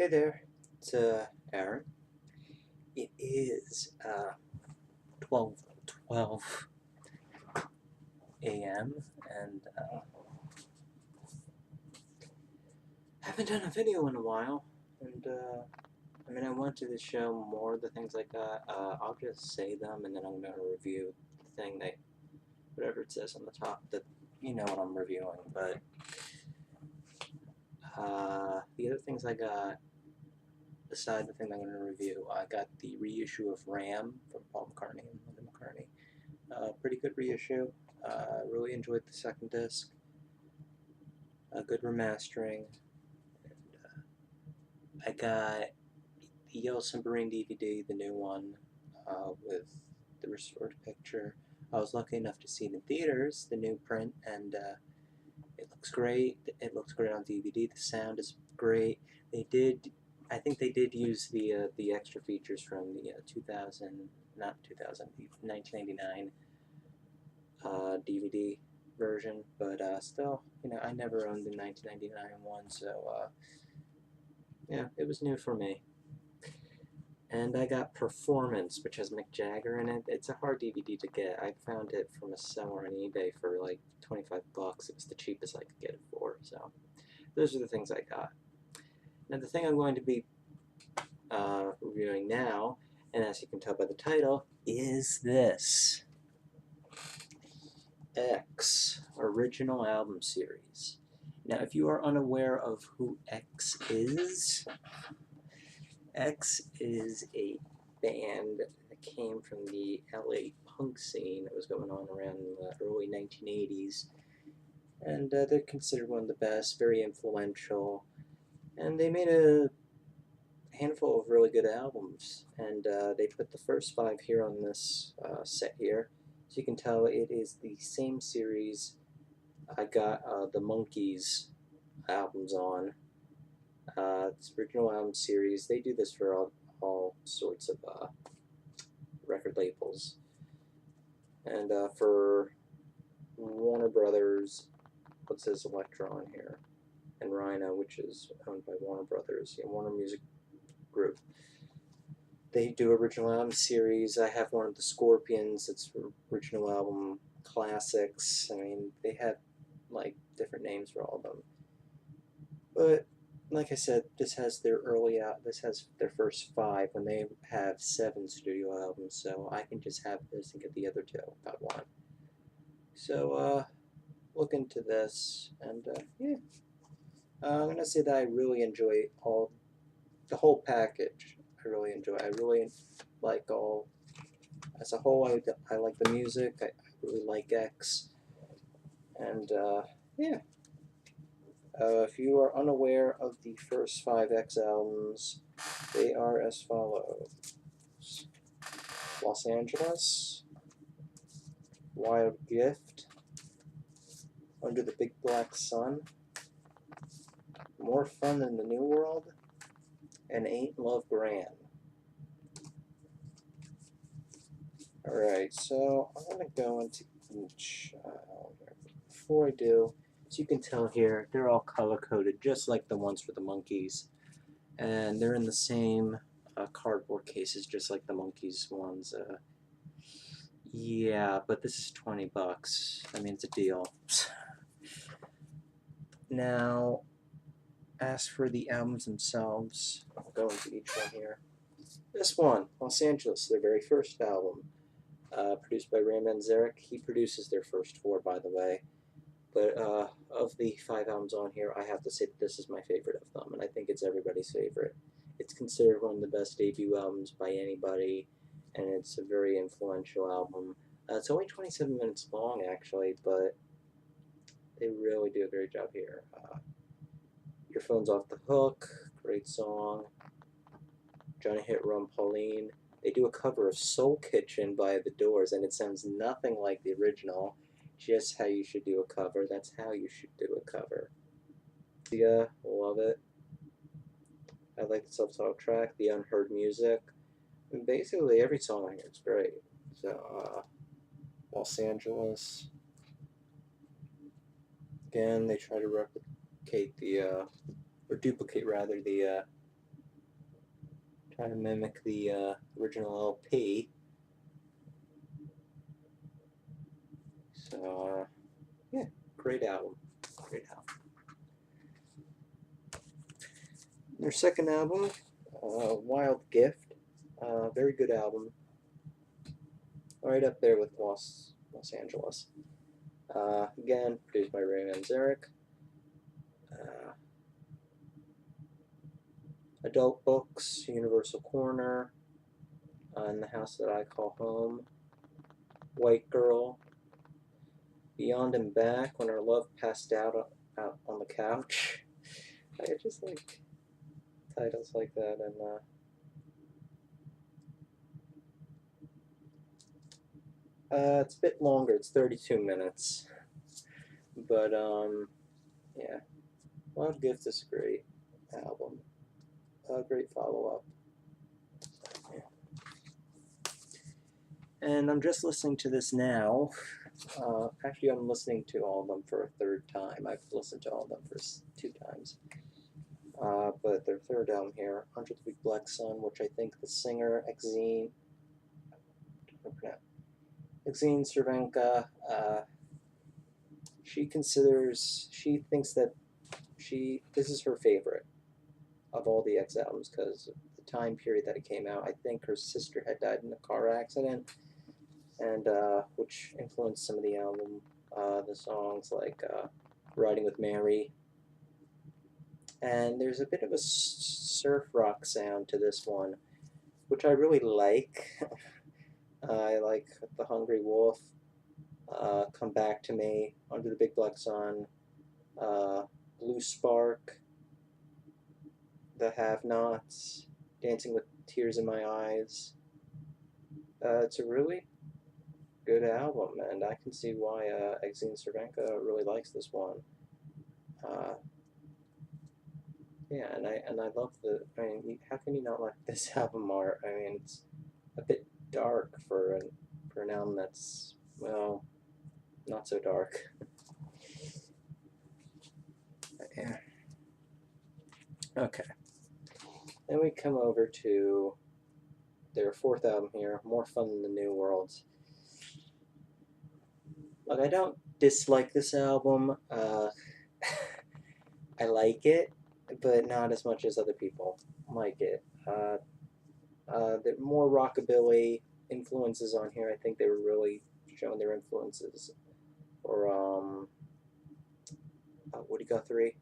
Hey there, it's Aaron. It is 12 a.m. and haven't done a video in a while. And I wanted to show more of the things I got. I'll just say them and then I'm going to review the thing that, whatever it says on the top, that you know what I'm reviewing. But the other things I got, beside the thing I'm going to review, I got the reissue of Ram from Paul McCartney and Linda McCartney. Pretty good reissue. Really enjoyed the second disc. A good remastering. And, I got the Yellow Submarine DVD, the new one, with the restored picture. I was lucky enough to see it in theaters, the new print, and it looks great. It looks great on DVD. The sound is great. I think they did use the extra features from the 2000, not 2000, the 1999 DVD version, but still, I never owned the 1999 one, so yeah, it was new for me. And I got Performance, which has Mick Jagger in it. It's a hard DVD to get. I found it from a seller on eBay for like 25 bucks. It was the cheapest I could get it for, so those are the things I got. Now the thing I'm going to be reviewing now, and as you can tell by the title, is this. X Original Album Series. Now, if you are unaware of who X is a band that came from the LA punk scene that was going on around the early 1980s. And they're considered one of the best, very influential. And they made a handful of really good albums. And they put the first 5 here on this set here. So you can tell it is the same series I got the Monkees albums on. It's original album series. They do this for all sorts of record labels. And for Warner Brothers, what says Elektra on here? And Rhino, which is owned by Warner Brothers, Warner Music Group. They do original album series. I have one of the Scorpions. It's original album classics. I mean, they have like different names for all of them. But like I said, this has their first 5 when they have 7 studio albums, so I can just have this and get the other 2 if I want. So look into this, and yeah, I'm gonna say that I really enjoy the whole package. I really like all as a whole. I like the music. I really like X, and yeah. If you are unaware of the first 5 X albums, they are as follows: Los Angeles, Wild Gift, Under the Big Black Sun, More Fun Than the New World, and Ain't Love Grand. Alright, so I'm going to go into each here. Before I do, as you can tell here, they're all color-coded, just like the ones for the Monkees. And they're in the same cardboard cases, just like the Monkees ones. Yeah, but this is 20 bucks. I mean, it's a deal. Now, as for the albums themselves, I'll go into each one here. This one, Los Angeles, their very first album, produced by Ray Manzarek. He produces their first 4, by the way. But of the 5 albums on here, I have to say that this is my favorite of them, and I think it's everybody's favorite. It's considered one of the best debut albums by anybody, and it's a very influential album. It's only 27 minutes long, actually, but they really do a great job here. Your Phone's Off the Hook, great song. Johnny Hit Rum Pauline. They do a cover of Soul Kitchen by The Doors, and it sounds nothing like the original. Just how you should do a cover. That's how you should do a cover. Yeah, love it. I like the self-titled track, the unheard music. And basically every song on here is great. So, Los Angeles. Again, they try to replicate or duplicate rather, the trying to mimic the original LP. So, yeah, great album. Great album. Their second album, Wild Gift, very good album. Right up there with Los Angeles. Again, produced by Ray Manzarek. Adult Books, Universal Corner, In the House That I Call Home, White Girl, Beyond and Back, When Our Love Passed Out on the Couch. I just like titles like that. And it's a bit longer. It's 32 minutes. But yeah, Wild Gift is a great album. Great follow-up. Yeah. And I'm just listening to this now. Actually, I'm listening to all of them for a third time. I've listened to all of them for 2 times. But their third album here, 100th Week Black Sun, which I think the singer, Exene Cervenka, she thinks that this is her favorite of all the X albums because of the time period that it came out. I think her sister had died in a car accident, and which influenced some of the album. The songs like Riding with Mary. And there's a bit of a surf rock sound to this one, which I really like. I like The Hungry Wolf, Come Back to Me, Under the Big Black Sun, Blue Spark, The Have-Nots, Dancing with Tears in My Eyes. It's a really good album, and I can see why Exene Cervenka really likes this one. Yeah, and I love I mean, how can you not like this album art? I mean, it's a bit dark for an album that's, well, not so dark. But yeah. Okay. Then we come over to their fourth album here, More Fun Than the New Worlds. Look, I don't dislike this album. I like it, but not as much as other people like it. The more rockabilly influences on here. I think they were really showing their influences for Woody Guthrie.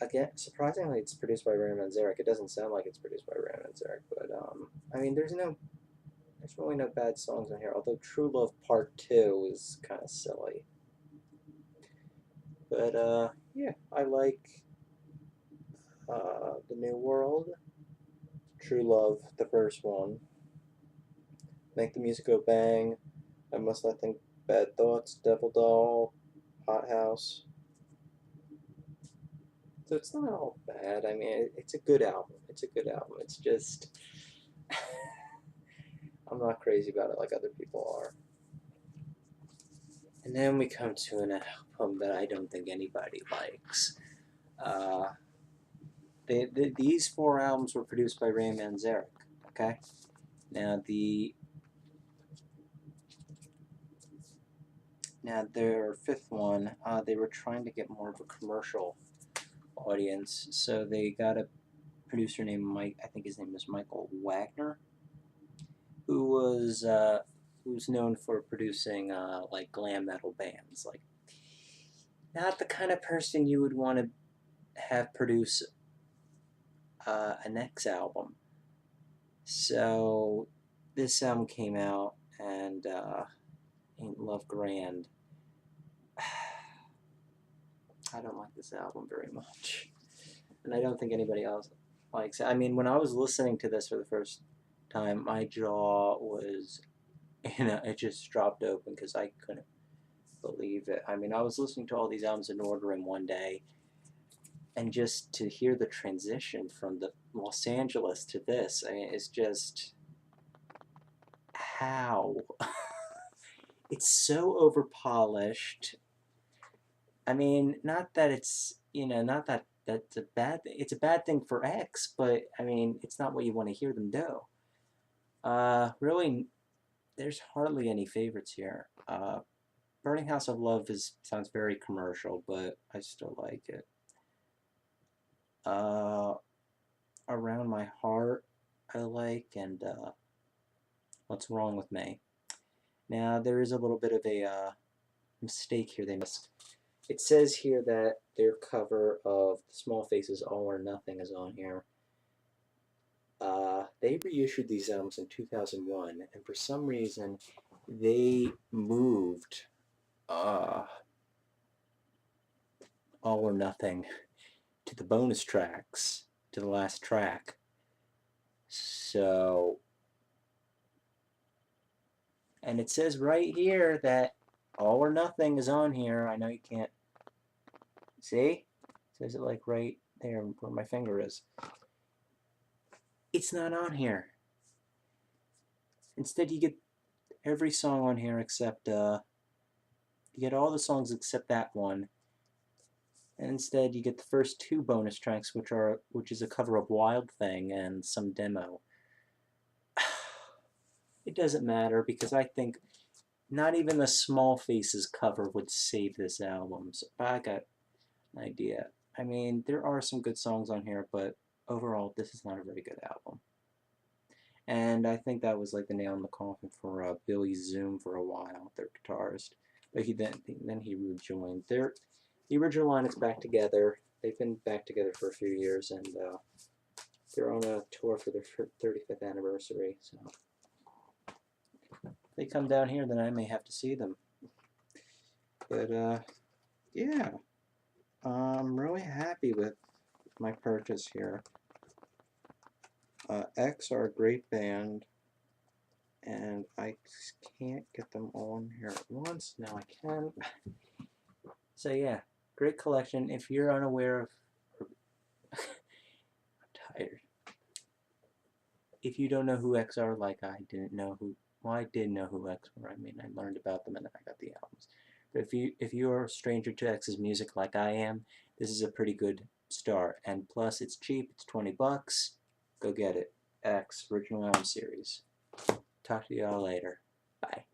Again, surprisingly, it's produced by Ray Manzarek. It doesn't sound like it's produced by Ray Manzarek, but I mean, there's really no bad songs on here. Although True Love Part 2 is kind of silly. But yeah, I like The New World, True Love, the first one, Make the Music Go Bang, I Must Not Think Bad Thoughts, Devil Doll, Hot House. So it's not all bad. I mean, it's a good album. It's a good album. It's just I'm not crazy about it like other people are. And then we come to an album that I don't think anybody likes. These 4 albums were produced by Ray Manzarek. Okay, now their 5th one, they were trying to get more of a commercial audience, so they got a producer named Mike. I think his name is Michael Wagner, who's known for producing like glam metal bands. Like, not the kind of person you would want to have produce an X album. So this album came out, and Ain't Love Grand. I don't like this album very much, and I don't think anybody else likes it. I mean, when I was listening to this for the first time, my jaw was, it just dropped open because I couldn't believe it. I mean, I was listening to all these albums in order in one day, and just to hear the transition from the Los Angeles to this, I mean, it's just, how? It's so overpolished. I mean, not that it's, not that that's a bad thing. It's a bad thing for X, but I mean, it's not what you want to hear them do. Really, there's hardly any favorites here. Burning House of Love sounds very commercial, but I still like it. Uh, Around My Heart, I like, and What's Wrong with Me. Now, there is a little bit of a mistake here they missed. It says here that their cover of The Small Faces All or Nothing is on here. They reissued these albums in 2001, and for some reason, they moved All or Nothing to the bonus tracks, to the last track. So, and it says right here that All or Nothing is on here. I know you can't see. It says it like right there where my finger is. It's not on here. Instead, you get every song on here except you get all the songs except that one. And instead, you get the first two bonus tracks, which is a cover of Wild Thing and some demo. It doesn't matter because I think not even the Small Faces cover would save this album. So I got an idea. I mean, there are some good songs on here, but overall, this is not a very good album. And I think that was like the nail in the coffin for Billy Zoom for a while, their guitarist. But then he rejoined. The original line is back together. They've been back together for a few years, and they're on a tour for their 35th anniversary. So if they come down here, then I may have to see them. But yeah, I'm really happy with my purchase here. X are a great band, and I can't get them on here at once. Now I can. So yeah, great collection. If you're unaware of, I'm tired. If you don't know who X are, like I didn't know who, well, I did know who X were. I mean, I learned about them and then I got the albums. But if you are a stranger to X's music like I am, this is a pretty good start. And plus, it's cheap. It's $20. Go get it. X Original Album Series. Talk to y'all later. Bye.